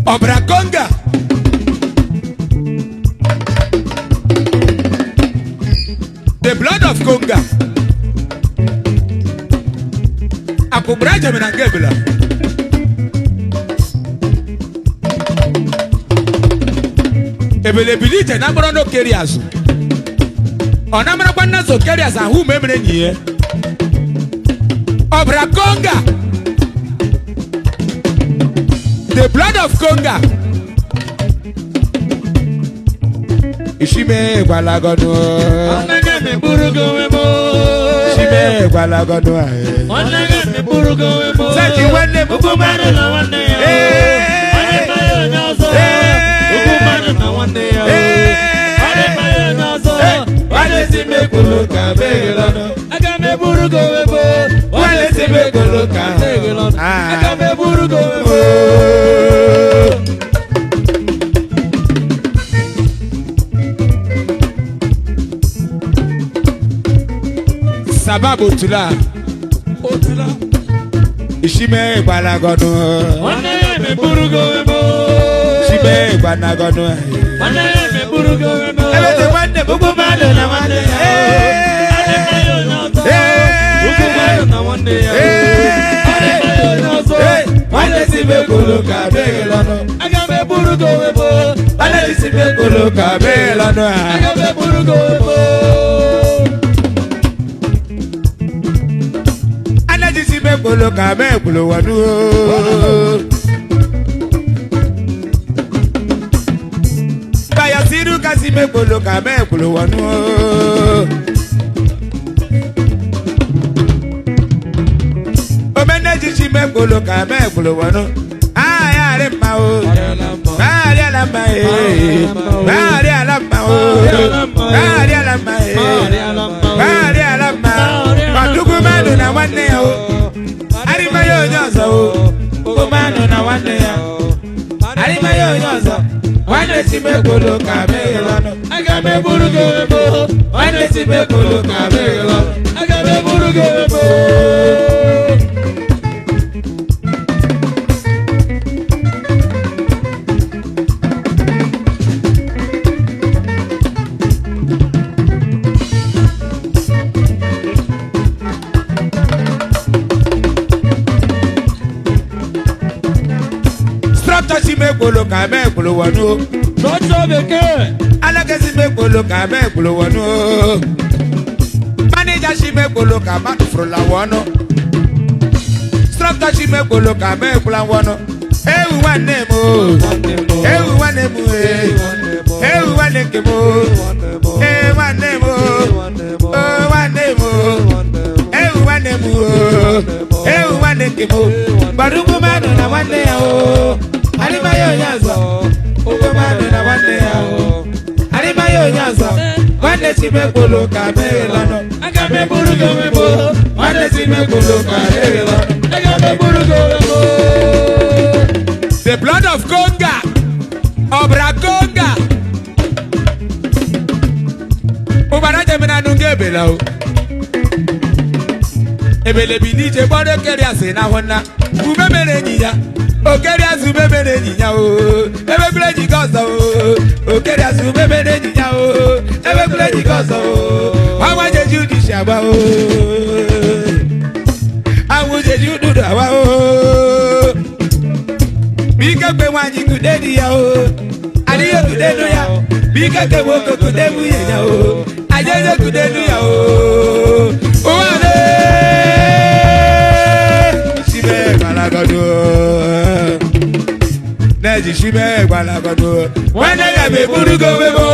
Obrakonga. The blood of Conga. Akubraja menangebela. Ebelebilite na mboro no keriazu. Onamara kwanna zo keriazu ahu memre nyiye. Obrakonga. The blood of Conga. Ishime gwalagono. Onege me burugo webo. Ishime gwalagono ahe. Onege me burugo webo. Seki wende Ukumane na wande ya. Ane mayo nyozo. Ukumane na wande ya. Ane mayo nyozo. Wale si me kuluka begelono. Aga me burugo webo. Wale si me kuluka begelono. Aga me burugo webo. Sababu tula. Ishime gwalagono. Onege me burugo webo. Ishime gwalagono. Onege me burugo webo. Ebete wende bukumane na wande ya. Ane mayo nyozo. Ukumane na wande ya. Ane mayo nyozo. Wale si me kuluka begelono. Aga me burugo webo. Wale si me kuluka begelono. Aga me burugo webo. Anajisi me kuluka me kuluwanu. Baya siru kasi me kuluka me kuluwanu. Omenajisi me kuluka me kuluwanu. Ay arema o. Ari alamba e. Ari alamba o. Ari alamba e. Ari alamba. Patuku manu na wane o. Ari mayo nyozo o. Kumanu na wane ya. Ari mayo nyozo. Wane si me kuluka me lono. Aga me burugo webo. Wane si me kuluka me lono. Aga me burugo webo. Si me kuluka me kuluwanu. Rocho beke. Alage si me kuluka me kuluwanu. Manager si me kuluka ma frula wano. Structure si me kuluka me kulawano. Ewu wane mo. Ewu wane mo. Ewu wane kemo. Ewu wane mo. Oh wane mo. Ewu wane mo. Ewu wane kemo. Barugu manu na wane o. Arimayo nyazo, ukumane na wande yao. Arimayo nyazo, wande si me kuluka begelono. Aga me burugo webo. Wande si me kuluka begelono. Aga me burugo webo. The blood of Conga, Obrakonga. Ubaraje mena nungebela o. Ebele bilije bode keriase na hona. Umemere nyiya. Okeri azube mere nyinya o. Ebe kule jigozo o. Okeri azube mere nyinya o. Ebe kule jigozo o. Awa jeju dishawa o. Awu jeju dudawa o. Bika kwe wanyi kudedi ya o. Aliyo kudenu ya. Bika kwe woko kudemu ya o. Ajeje kudenu ya o. Uwane Shime Malagodo Neji shime gwalagodo. Wande ya me burugo webo.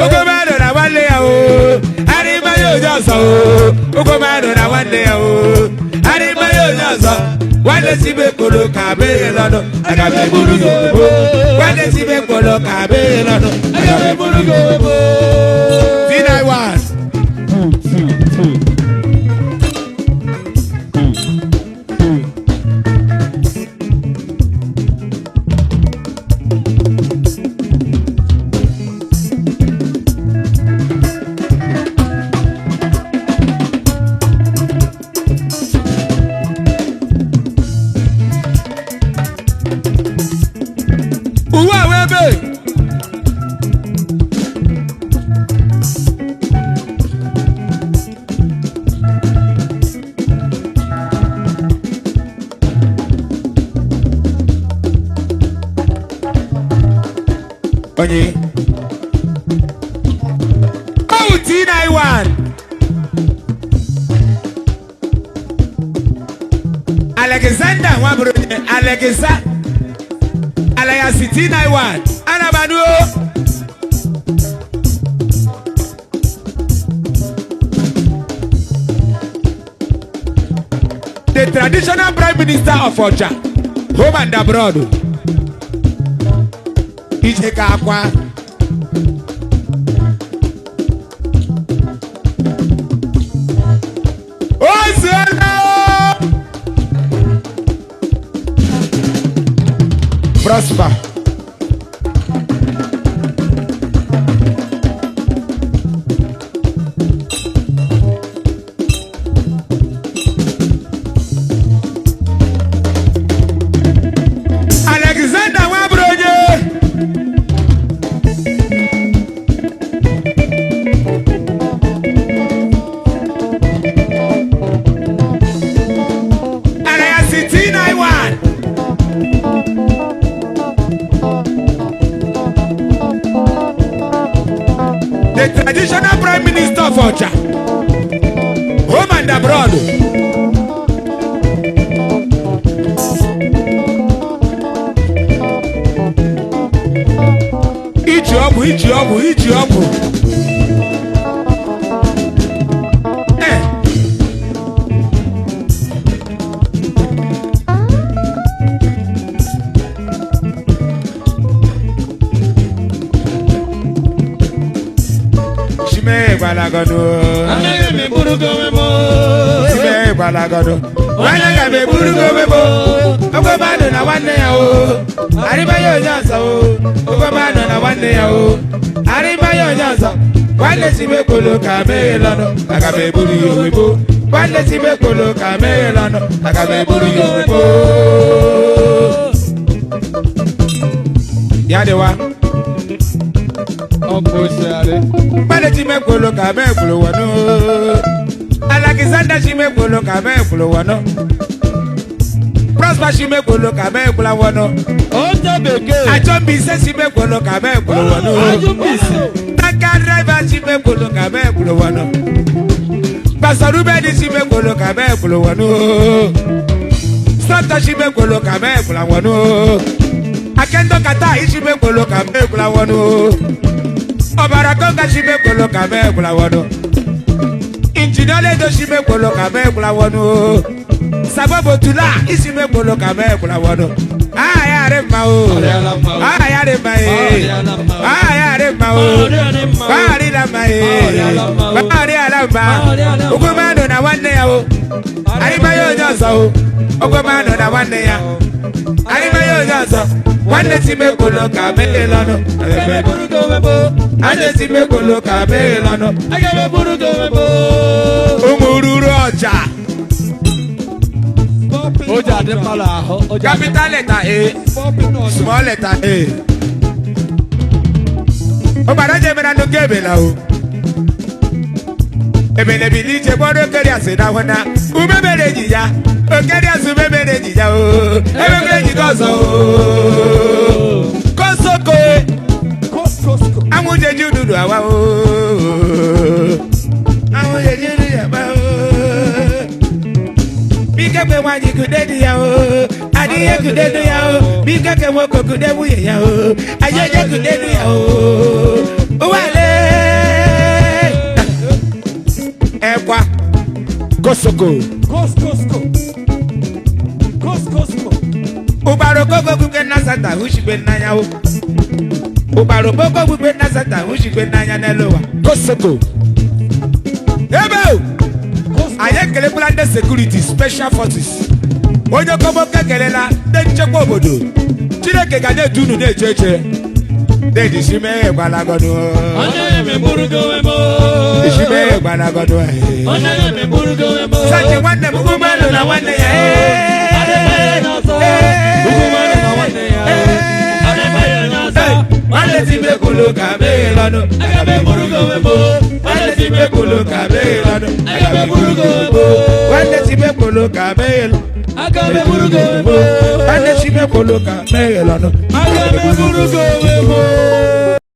Ukomado na wande ya o. Arima yo nyoso o. Ukomado na wande ya o. Arima yo nyoso. Wande si me kuluka begelono. Aga me burugo webo. Wande si me kuluka begelono. Aga me burugo webo. D91 Onye. Oh, T91. Alexander Wabrone. Alexander T91. Anabanu. The traditional Prime Minister of Ocha, home and abroad. Ijeka Akwa. Ozona! Prosper. The traditional Prime Minister of Ocha, home and abroad. Ichi Balagodo, Anagame Burugomebo, Balagodo, Anagame Burugomebo, Ogomano na one day, Aribayo Jasa, Ogomano na one day, Aribayo Jasa, one day Sibekolo Camelano, Agabe Burugomebo, one day Sibekolo Camelano, Agabe Burugomebo. Yadewa. Maleti me kolo kabe kulo wano. Alexander shi me kolo kabe kulo wano. Prosper shi me kolo kabe kulo wano. Oja beke. Ajombi se shi me kolo kabe kulo wano. Ajombi se. Taka driver shi me kolo kabe kulo wano. Pasarube di shi me kolo kabe kulo wano. Santa shi me kolo kabe kulo wano. Akendo kata ishi me kolo kabe kulo wano. Oparaku shibe kolo kabe kula wono. Injinole do shibe kolo kabe kula wono. Sababu tula ishibe kolo kabe kula wono. Ayare mao. Ayare mae. Ayare mao. Bari la mae. Bari ala ma. Ugumano na one ya o. Aribayo nyoso. Ugumano na one ya. Aribayo nyoso. One time kolo kabe lano. Agabe burugomebo. Ane time kolo kabe lano. Agabe burugomebo. Umururu Ocha. Oja de pala. Capital letter A. Small letter A. Obaraje mera no gebe la o. Ebele bilije bodo keri aseda wana. Umebere jija. Okeri asubebere jija o. Evergreen jikoso o. Kosoko. Amuje jududu awa o. Amuje jududu awa o. Bika pe wanyi kudedi ya o. Adiye kudedu ya o. Bika ke woko kudebu ya o. Ayeje kudedu ya o. Uwale. Ekwa. Kosoko. Kosko. Oparoko gugu na sata ushibe nanya o. Oparoko gugu na sata ushibe nanya nelowa. Kosoko. Ebo. Aye kele plan de security special forces. Onye komo kekelela de nchekwa obodo. Chineke ga na dunu na echeche. De disime gbalagodo. Onye me burugomebo. Disime gbalagodo. Onye me burugomebo. Sache wanne mugumalo na wanne ya. Maleti kolo kabe lano. Agabe burugomebo. Maleti kolo kabe lano. Agabe burugomebo. Maleti kolo kabe lano. Agabe burugomebo. Maleti onye kwolo ka meghelọnụ aga m eburu gị onwe m